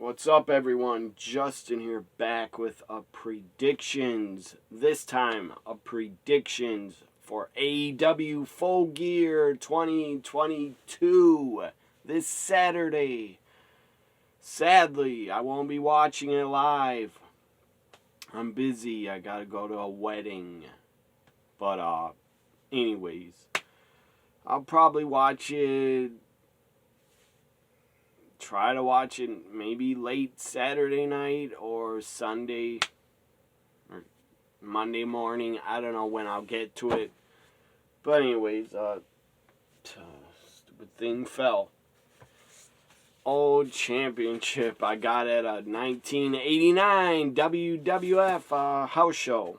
What's up, everyone? Justin here, back with a predictions. This time, a predictions for AEW Full Gear 2022 this Saturday. Sadly, I won't be watching it live. I'm busy. I gotta go to a wedding. But anyways, I'll probably watch it. Try to watch it maybe late Saturday night or Sunday or Monday morning. I don't know when I'll get to it. But anyways, stupid thing fell. Old championship I got at a 1989 WWF house show,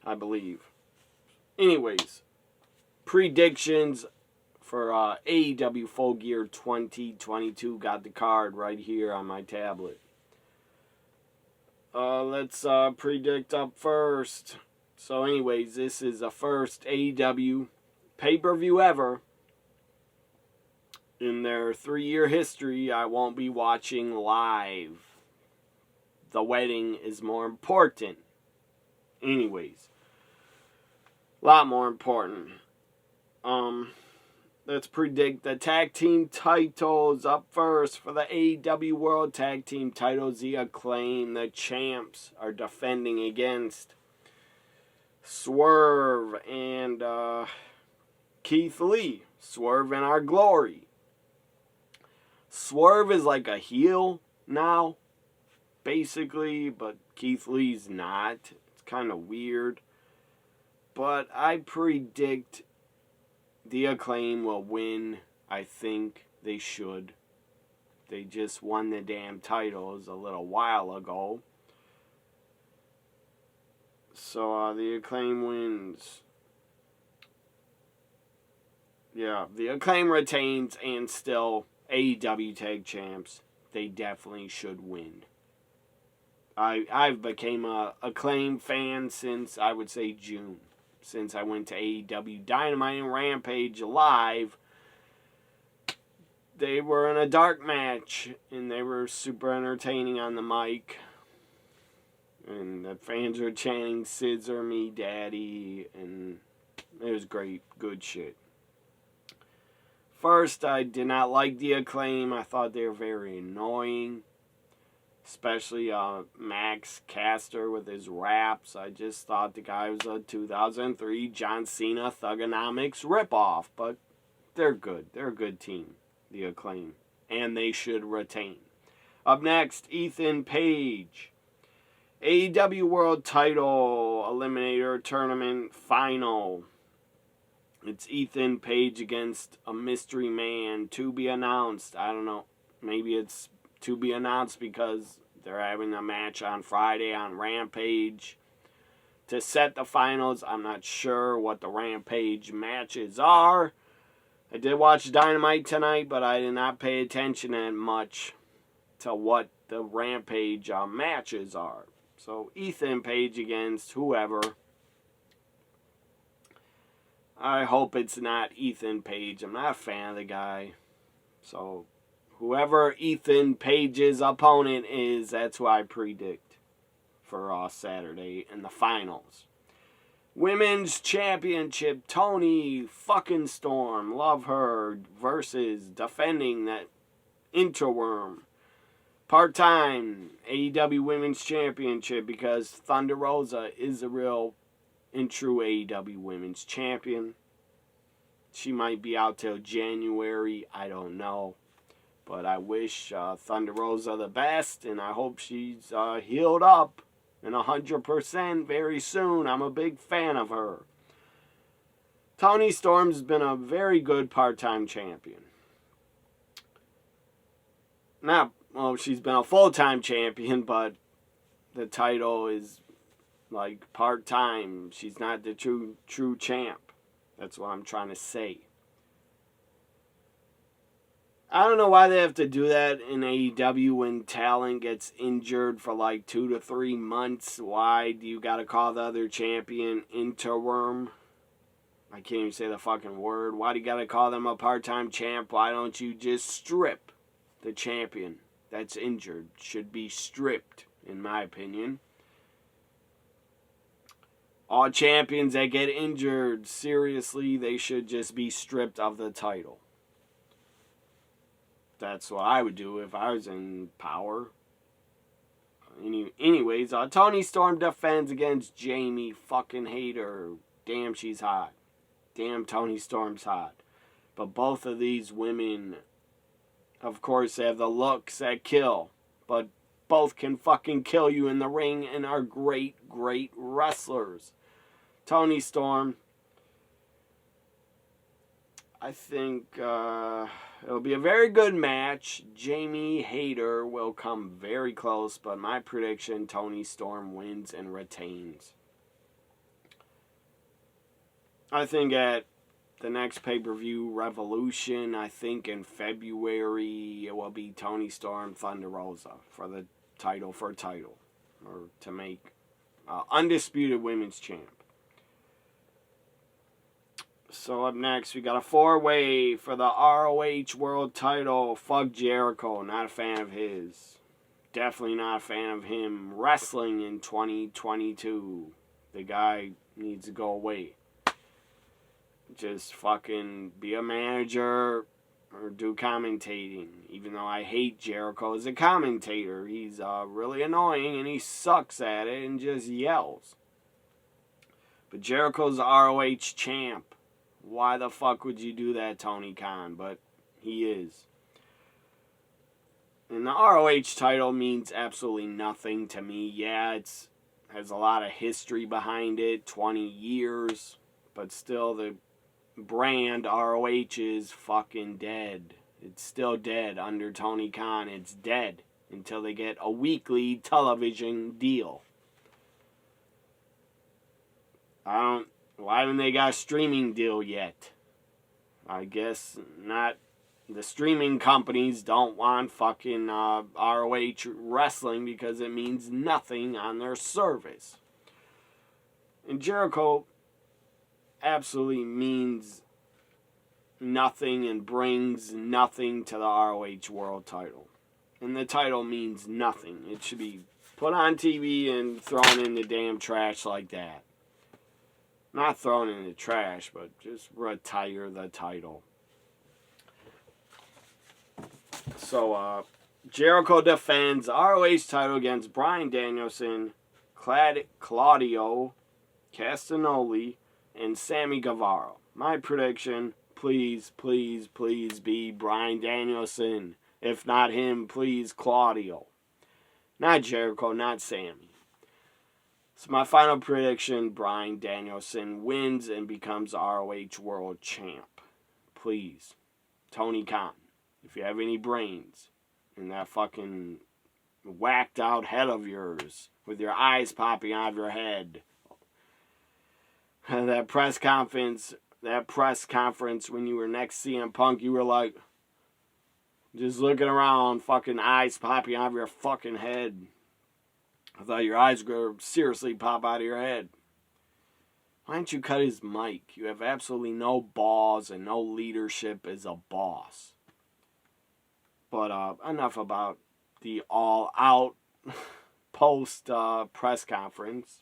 I believe. Anyways, predictions for AEW Full Gear 2022. Got the card right here on my tablet. Let's predict up first. So anyways, this is the first AEW pay-per-view ever. In their 3-year history, I won't be watching live. The wedding is more important. Anyways, a lot more important. Let's predict the tag team titles up first for the AEW World Tag Team titles. The Acclaim, the champs, are defending against Swerve and Keith Lee. Swerve in our glory. Swerve is like a heel now, basically, but Keith Lee's not. It's kind of weird. But I predict the Acclaim will win. I think they should. They just won the damn titles a little while ago. So the Acclaim wins. Yeah, the Acclaim retains and still AEW Tag Champs. They definitely should win. I've became a Acclaim fan since, I would say, June. Since I went to AEW Dynamite and Rampage live. They were in a dark match, and they were super entertaining on the mic. And the fans were chanting, "Scissor me, Daddy," and it was great, good shit. First, I did not like the Acclaim. I thought they were very annoying. Especially Max Caster with his raps. I just thought the guy was a 2003 John Cena Thugonomics ripoff. But they're good. They're a good team, the Acclaim. And they should retain. Up next, Ethan Page. AEW World Title Eliminator Tournament Final. It's Ethan Page against a mystery man to be announced. I don't know. Maybe it's to be announced because they're having a match on Friday on Rampage to set the finals. I'm not sure what the Rampage matches are. I did watch Dynamite tonight, but I did not pay attention that much to what the Rampage matches are. So Ethan Page against whoever. I hope it's not Ethan Page. I'm not a fan of the guy. So whoever Ethan Page's opponent is, that's who I predict for Saturday in the finals. Women's Championship, Toni fucking Storm, love her, versus defending that interworm. Part-time AEW Women's Championship, because Thunder Rosa is a real and true AEW Women's Champion. She might be out till January, I don't know. But I wish Thunder Rosa the best, and I hope she's healed up and 100% very soon. I'm a big fan of her. Toni Storm's been a very good part-time champion. She's been a full-time champion, but the title is like part-time. She's not the true champ. That's what I'm trying to say. I don't know why they have to do that in AEW when talent gets injured for like 2 to 3 months. Why do you got to call the other champion interworm? I can't even say the fucking word. Why do you got to call them a part-time champ? Why don't you just strip the champion that's injured should be stripped, in my opinion. All champions that get injured, seriously, they should just be stripped of the title. That's what I would do if I was in power. Anyways, Toni Storm defends against Jamie fucking Hayter. Damn, she's hot. Damn, Toni Storm's hot. But both of these women, of course, have the looks that kill. But both can fucking kill you in the ring and are great, great wrestlers. Toni Storm, I think it'll be a very good match. Jamie Hayter will come very close, but my prediction, Toni Storm wins and retains. I think at the next pay-per-view, Revolution, I think in February, it will be Toni Storm, Thunder Rosa for the title, or to make undisputed women's champ. So up next, we got a 4-way for the ROH World Title. Fuck Jericho, not a fan of his. Definitely not a fan of him wrestling in 2022. The guy needs to go away. Just fucking be a manager or do commentating. Even though I hate Jericho as a commentator. He's really annoying and he sucks at it and just yells. But Jericho's the ROH champ. Why the fuck would you do that, Tony Khan? But he is. And the ROH title means absolutely nothing to me. Yeah, it has a lot of history behind it, 20 years. But still, the brand ROH is fucking dead. It's still dead under Tony Khan. It's dead until they get a weekly television deal. Why haven't they got a streaming deal yet? I guess not. The streaming companies don't want fucking ROH wrestling because it means nothing on their service. And Jericho absolutely means nothing and brings nothing to the ROH World Title. And the title means nothing. It should be put on TV and thrown in the damn trash like that. Not thrown in the trash, but just retire the title. So, Jericho defends ROH title against Bryan Danielson, Claudio Castagnoli, and Sammy Guevara. My prediction, please, please, please be Bryan Danielson. If not him, please Claudio. Not Jericho, not Sammy. So my final prediction, Bryan Danielson wins and becomes ROH World Champ. Please, Tony Khan, if you have any brains in that fucking whacked out head of yours with your eyes popping out of your head. That press conference when you were next to CM Punk, you were like, just looking around, fucking eyes popping out of your fucking head. I thought your eyes were going to seriously pop out of your head. Why didn't you cut his mic? You have absolutely no balls and no leadership as a boss. But enough about the all-out post press conference.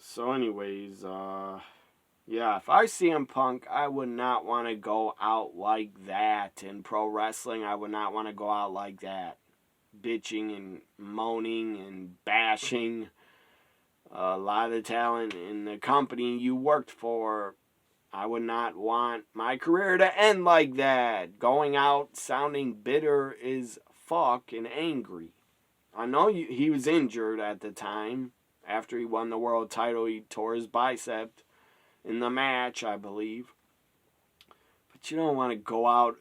So anyways, yeah, if I see CM Punk, I would not want to go out like that. In pro wrestling, I would not want to go out like that. Bitching and moaning and bashing a lot of the talent in the company you worked for. I would not want my career to end like that. Going out sounding bitter as fuck and angry. I know he was injured at the time. After he won the world title, he tore his bicep in the match, I believe. But you don't want to go out.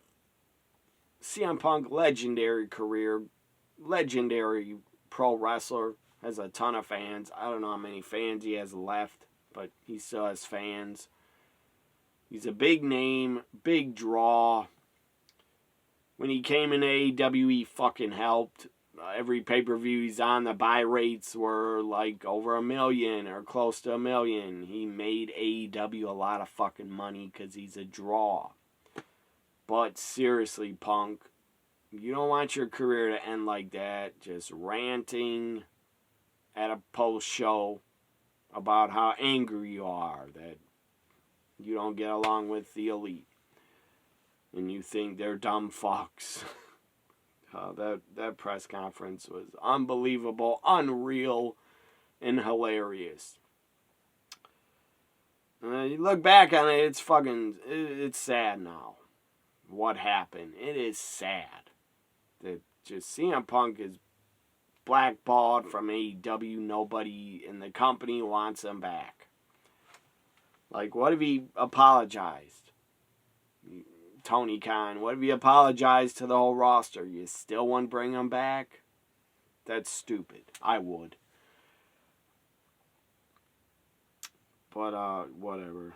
CM Punk, legendary career. Legendary pro wrestler, has a ton of fans. I don't know how many fans he has left, but he still has fans. He's a big name, big draw. When he came in AEW, he fucking helped. Every pay-per-view he's on, the buy rates were like over 1 million or close to 1 million. He made AEW a lot of fucking money because he's a draw. But seriously, Punk, you don't want your career to end like that, just ranting at a post show about how angry you are that you don't get along with the elite and you think they're dumb fucks. That press conference was unbelievable, unreal, and hilarious. You look back on it, it's sad now. What happened? It is sad that just CM Punk is blackballed from AEW. Nobody in the company wants him back. Like, what if he apologized? Tony Khan, what if he apologized to the whole roster? You still wouldn't bring him back? That's stupid. I would. But, whatever.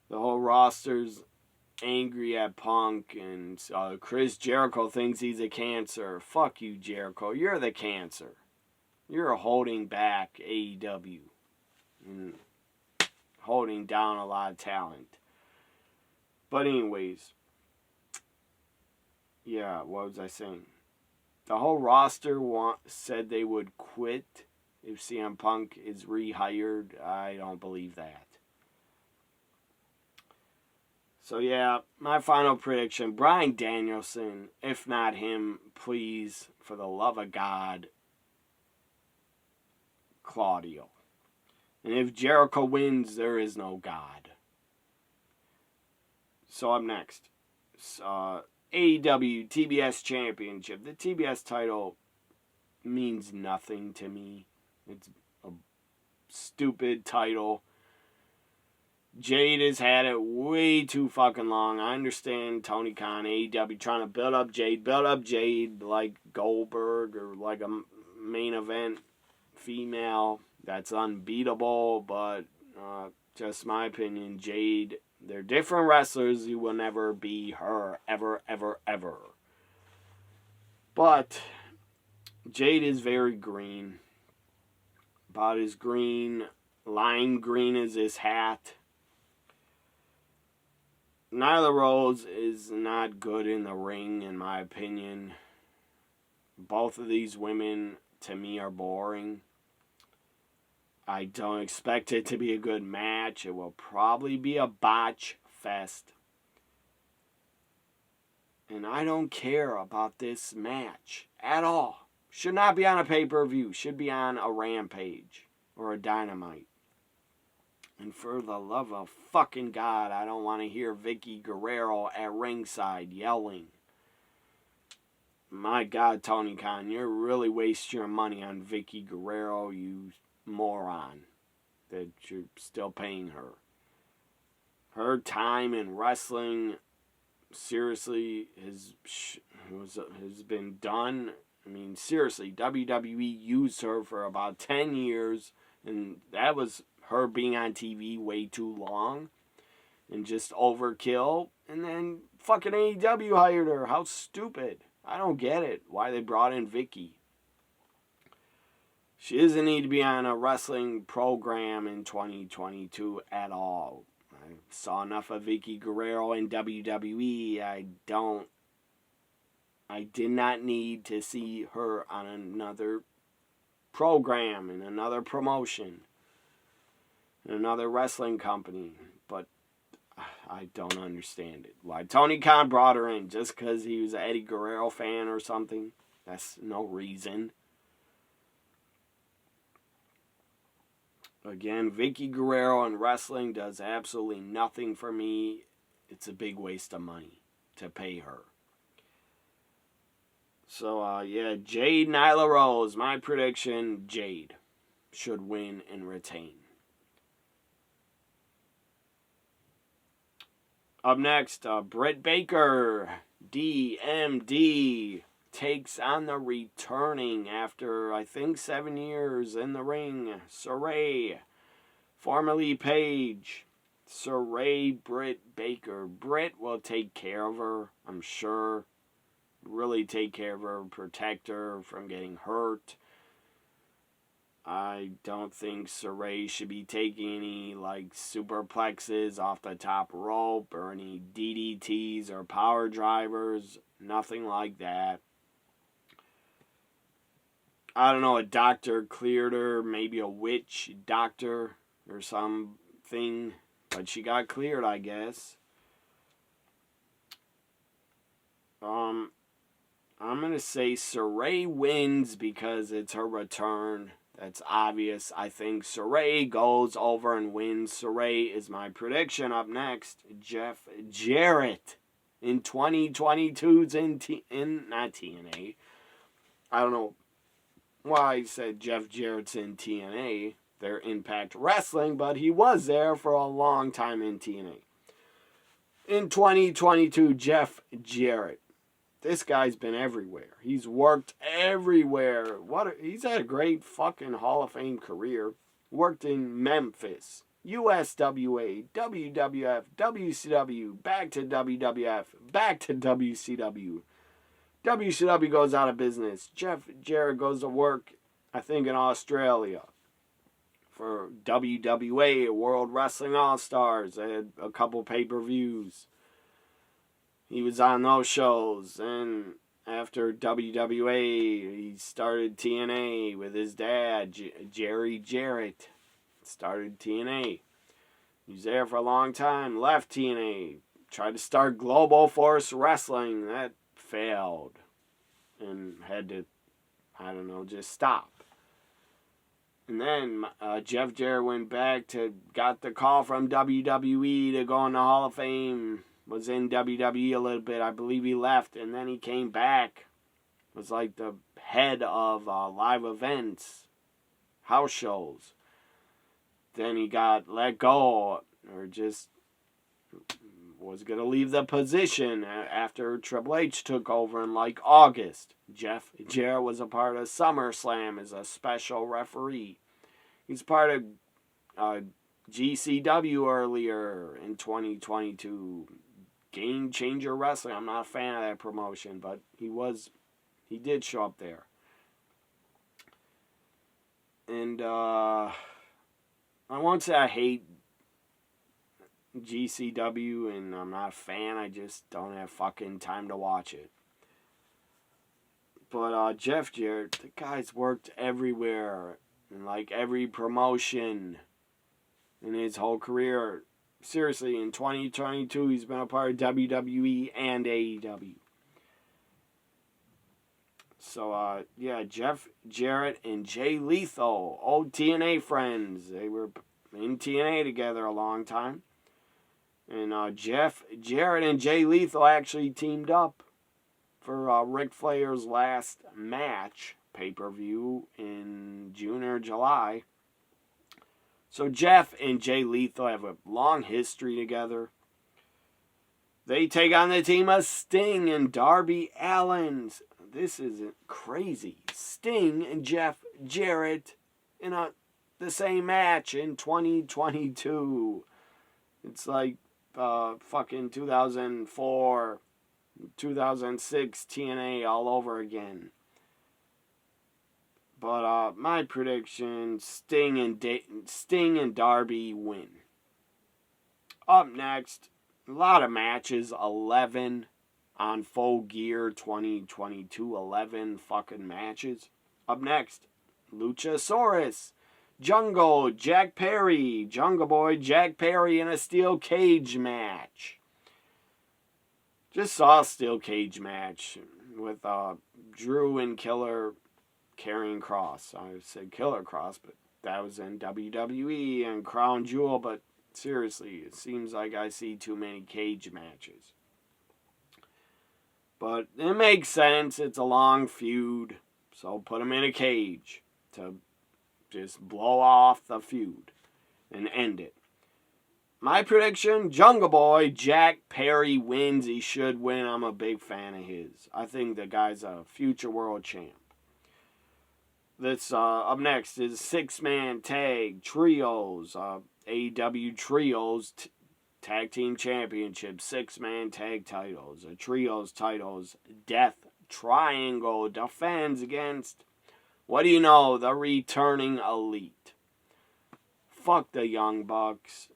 The whole roster's angry at Punk, and Chris Jericho thinks he's a cancer. Fuck you, Jericho. You're the cancer. You're holding back AEW. And holding down a lot of talent. But anyways, yeah, what was I saying? The whole roster said they would quit if CM Punk is rehired. I don't believe that. So yeah, my final prediction, Bryan Danielson. If not him, please, for the love of God, Claudio. And if Jericho wins, there is no God. So up next, AEW TBS Championship. The TBS title means nothing to me. It's a stupid title. Jade has had it way too fucking long. I understand Tony Khan, AEW trying to build up Jade like Goldberg or like a main event female that's unbeatable, but just my opinion, Jade, they're different wrestlers. You will never be her, ever, ever, ever. But Jade is very green. About as green, lime green as his hat. Nyla Rose is not good in the ring, in my opinion. Both of these women, to me, are boring. I don't expect it to be a good match. It will probably be a botch fest. And I don't care about this match at all. Should not be on a pay-per-view. Should be on a Rampage or a Dynamite. And for the love of fucking God, I don't want to hear Vicky Guerrero at ringside yelling. My God, Tony Khan, you're really wasting your money on Vicky Guerrero, you moron. That you're still paying her. Her time in wrestling, seriously, has been done. I mean, seriously, WWE used her for about 10 years, and that was her being on TV way too long and just overkill. And then fucking AEW hired her. How stupid. I don't get it. Why they brought in Vicky. She doesn't need to be on a wrestling program in 2022 at all. I saw enough of Vicky Guerrero in WWE. I did not need to see her on another program in another promotion. Another wrestling company, but I don't understand it. Why Tony Khan brought her in just because he was an Eddie Guerrero fan or something? That's no reason. Again, Vicky Guerrero in wrestling does absolutely nothing for me. It's a big waste of money to pay her. So, yeah, Jade, Nyla Rose. My prediction, Jade should win and retain. Up next, Britt Baker, DMD, takes on the returning after, I think, 7 years in the ring, Saray, formerly Paige. Saray Britt Baker. Britt will take care of her, I'm sure. Really take care of her, protect her from getting hurt. I don't think Saray should be taking any superplexes off the top rope or any DDTs or power drivers. Nothing like that. I don't know, a doctor cleared her, maybe a witch doctor or something, but she got cleared, I guess. I'm going to say Saray wins because it's her return. That's obvious. I think Saray goes over and wins. Saray is my prediction. Up next, Jeff Jarrett in 2022's not TNA. I don't know why I said Jeff Jarrett's in TNA. They're Impact Wrestling, but he was there for a long time in TNA. In 2022, Jeff Jarrett. This guy's been everywhere. He's worked everywhere. He's had a great fucking Hall of Fame career. Worked in Memphis, USWA, WWF, WCW, back to WWF, back to WCW. WCW goes out of business. Jeff Jarrett goes to work, I think, in Australia for WWA, World Wrestling All-Stars. They had a couple pay-per-views. He was on those shows, and after WWA, he started TNA with his dad, Jerry Jarrett. Started TNA. He was there for a long time, left TNA, tried to start Global Force Wrestling. That failed, and had to, just stop. And then Jeff Jarrett went back got the call from WWE to go in the Hall of Fame. Was in WWE a little bit. I believe he left, and then he came back. Was like the head of live events, house shows. Then he got let go, or just was going to leave the position after Triple H took over in August. Jeff Jarrett was a part of SummerSlam as a special referee. He's part of GCW earlier in 2022. Game Changer Wrestling. I'm not a fan of that promotion, but he did show up there. And I won't say I hate GCW and I'm not a fan. I just don't have fucking time to watch it. But Jeff Jarrett, the guy's worked everywhere in every promotion in his whole career. Seriously, in 2022, he's been a part of WWE and AEW. So, Jeff Jarrett and Jay Lethal, old TNA friends. They were in TNA together a long time. And Jeff Jarrett and Jay Lethal actually teamed up for Ric Flair's last match, pay-per-view, in June or July. So Jeff and Jay Lethal have a long history together. They take on the team of Sting and Darby Allin. This is crazy. Sting and Jeff Jarrett in the same match in 2022. It's like fucking 2004, 2006 TNA all over again. But my prediction, Sting and Darby win. Up next, a lot of matches, 11 on Full Gear 2022, 11 fucking matches. Up next, Luchasaurus, Jungle Jack Perry, Jungle Boy Jack Perry in a steel cage match. Just saw a steel cage match with Drew and Killer carrying Cross. I said Killer Cross, but that was in WWE and Crown Jewel. But seriously, it seems like I see too many cage matches. But it makes sense. It's a long feud. So put them in a cage to just blow off the feud and end it. My prediction, Jungle Boy Jack Perry wins. He should win. I'm a big fan of his. I think the guy's a future world champ. This up next is 6-man tag trios, AEW trios tag team championship, 6-man tag titles, trios titles. Death Triangle defends against What do you know? The returning elite. Fuck the Young Bucks.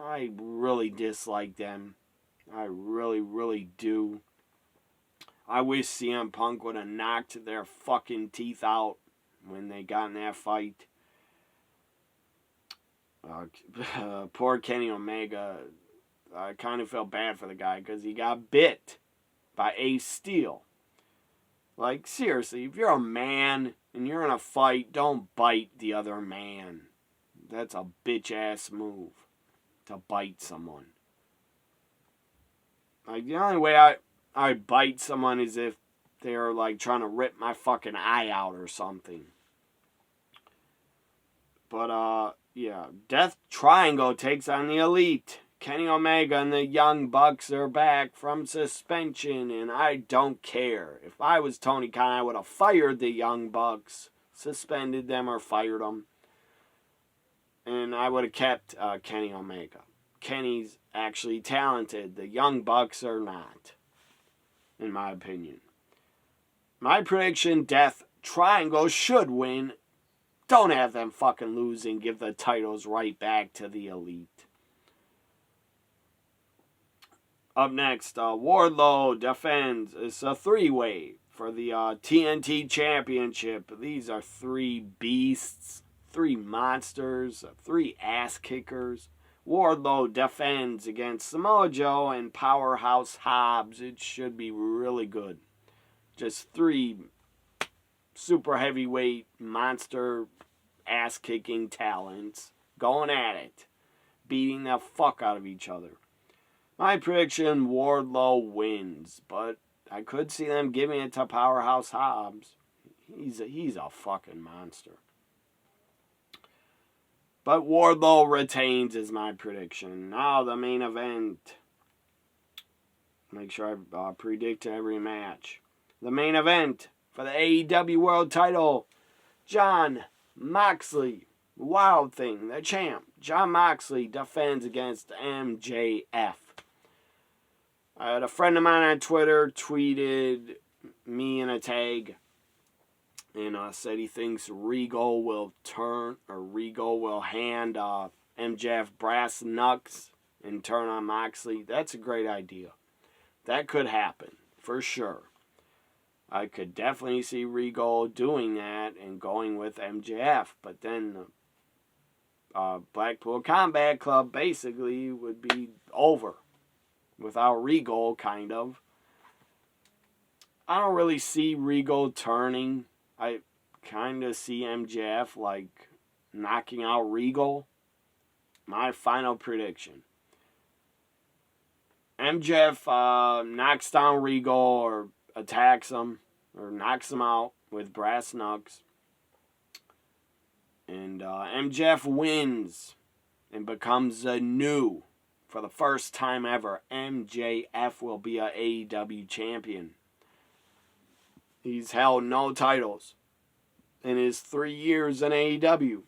I really dislike them. I really, really do. I wish CM Punk would have knocked their fucking teeth out when they got in that fight. Poor Kenny Omega. I kind of felt bad for the guy because he got bit by Ace Steel. Like, seriously, if you're a man and you're in a fight, don't bite the other man. That's a bitch-ass move, to bite someone. Like, the only way I bite someone is if they're, like, trying to rip my fucking eye out or something. But, yeah. Death Triangle takes on the Elite. Kenny Omega and the Young Bucks are back from suspension, and I don't care. If I was Tony Khan, I would have fired the Young Bucks, suspended them or fired them, and I would have kept Kenny Omega. Kenny's actually talented. The Young Bucks are not, in my opinion. My prediction, Death Triangle should win. Don't have them fucking lose and give the titles right back to the Elite. Up next, Wardlow defends. It's a three-way for the TNT Championship. These are three beasts, three monsters, three ass-kickers. Wardlow defends against Samoa Joe and Powerhouse Hobbs. It should be really good. Just three super heavyweight monster ass-kicking talents going at it, beating the fuck out of each other. My prediction, Wardlow wins, but I could see them giving it to Powerhouse Hobbs. He's a fucking monster. But Wardlow retains is my prediction. Now the main event. Make sure I predict every match. The main event for the AEW World Title. Jon Moxley, Wild Thing, the champ. Jon Moxley defends against MJF. I had a friend of mine on Twitter tweeted me in a tag and said he thinks Regal will hand MJF brass knucks and turn on Moxley. That's a great idea. That could happen, for sure. I could definitely see Regal doing that and going with MJF, but then Blackpool Combat Club basically would be over. Without Regal, kind of. I don't really see Regal turning. I kind of see MJF, like, knocking out Regal. My final prediction. MJF knocks down Regal or attacks him or knocks him out with brass knucks. And MJF wins and becomes the new... For the first time ever, MJF will be a AEW champion. He's held no titles in his 3 years in AEW.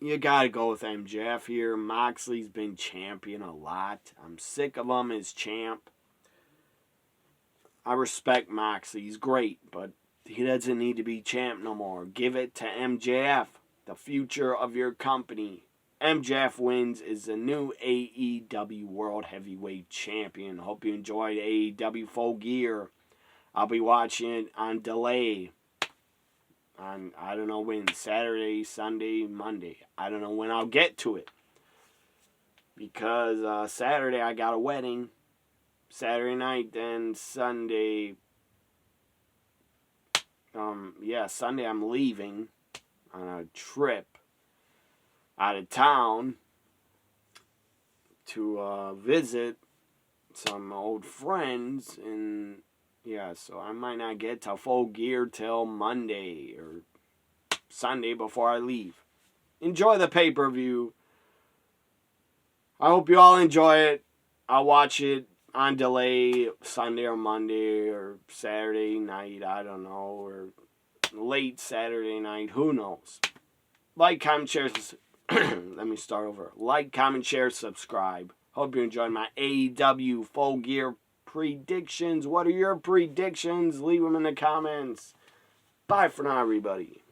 You gotta go with MJF here. Moxley's been champion a lot. I'm sick of him as champ. I respect Moxley. He's great, but he doesn't need to be champ no more. Give it to MJF, the future of your company. MJF wins is the new AEW World Heavyweight Champion. Hope you enjoyed AEW Full Gear. I'll be watching it on delay. On, I don't know when, Saturday, Sunday, Monday. I don't know when I'll get to it. Because Saturday I got a wedding. Saturday night, then Sunday. Sunday I'm leaving on a trip out of town to visit some old friends, and so I might not get to Full Gear till Monday or Sunday before I leave. Enjoy the pay-per-view. I hope you all enjoy it. I'll watch it on delay Sunday or Monday or Saturday night, I don't know, or late Saturday night, who knows. Like, comment, share, let me start over. Like, comment, share, subscribe. Hope you enjoyed my AEW Full Gear predictions. What are your predictions? Leave them in the comments. Bye for now, everybody.